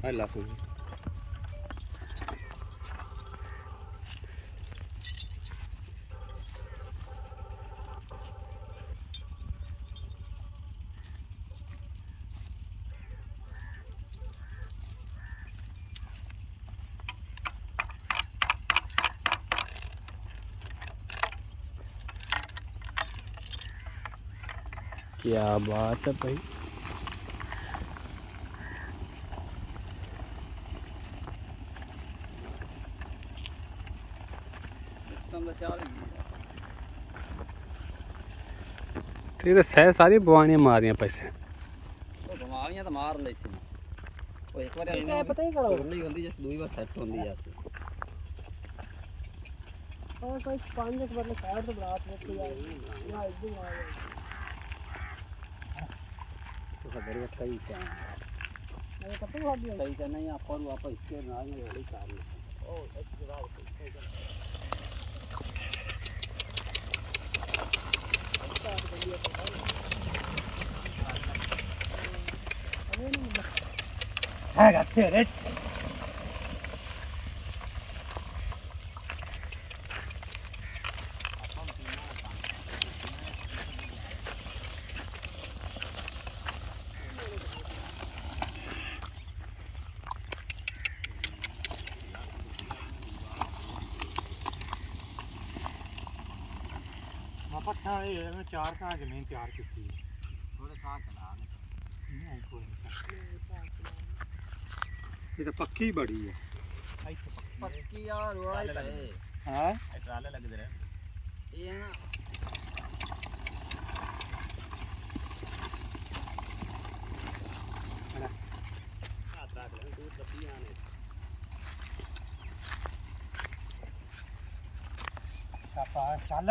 लहसुन क्या बात है भाई। तेरे सह सारी बीमारियां मारियां पैसे बीमारियां तो मार ली सी एक बार पता ही करो नहीं होंदी जैसे दूई बार सेट होंदी जैसे और कोई 5 एक बार साइड तो बरात में यार ना इधर आ गया तो खबर है सही क्या मैं पता लग गया सही क्या नहीं आप और वापस इसके ना ही वाली कार में ओ एक जगह है गत्ते रे पट्ठा ये 4 घां जमीन तैयार की थोड़े साथ चला नहीं कोई ये तो पक्की बड़ी है पक्की यार वाई है हां ट्राले लग दे रहे ये ना हाथ रख ले दूध दबी आने चल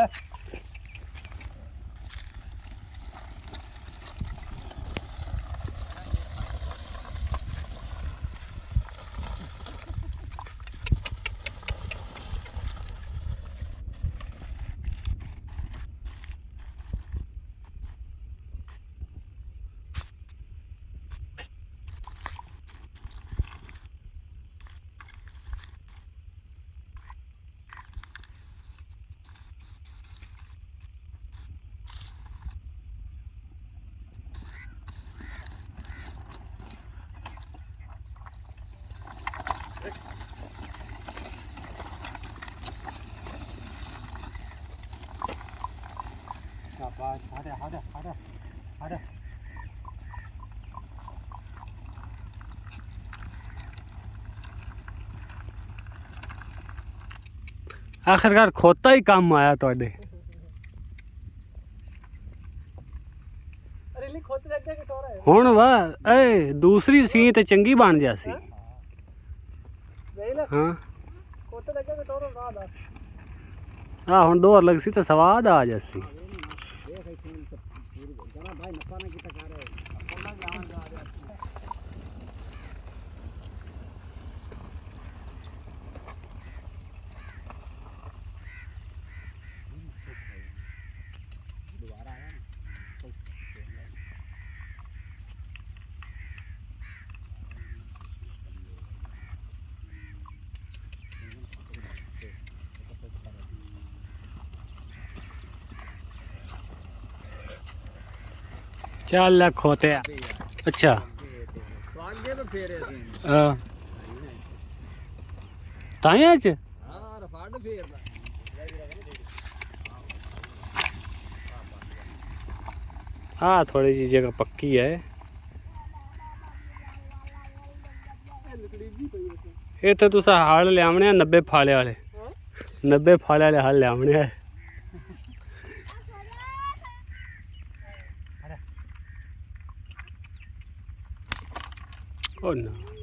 हट आखिरकार खोता ही काम आया ਤੁਹਾਡੇ अरे ले खोते लग गया कि टोरा है ਹੁਣ ਵਾ ਏ ਦੂਸਰੀ ਸੀ ਤੇ ਚੰਗੀ ਬਣ ਜਾ ਸੀ देख ले ਹਾਂ खोते लग गया कि टोरा ना दा ਆ ਹੁਣ ਦੋਹਰ ਲੱਗ ਸੀ ਤੇ ਸਵਾਦ ਆ ਜਾਸੀ ये सही थी पूरी जना भाई नफा ना किता कर रहे अपना जान जा रहे दोबारा आया ना ਚੱਲ ਲੈ ਖੋਤਿਆ ਅੱਛਾ स्वागत पे फेरे थे ਹਾਂ ਤਾਇਆ ਚ हां रफाड़ फेरदा ਆ ਥੋੜੀ ਜਿਹੀ ਜਗ੍ਹਾ ਪੱਕੀ ਹੈ ਇੱਥੇ ਤੁਸੀਂ ਹਲ ਲਿਆਵਣੇ 90 ਫਾਲੇ ਵਾਲੇ 90 ਫਾਲੇ ਵਾਲੇ ਹਲ ਲਿਆਵਣੇ ਆ Oh no.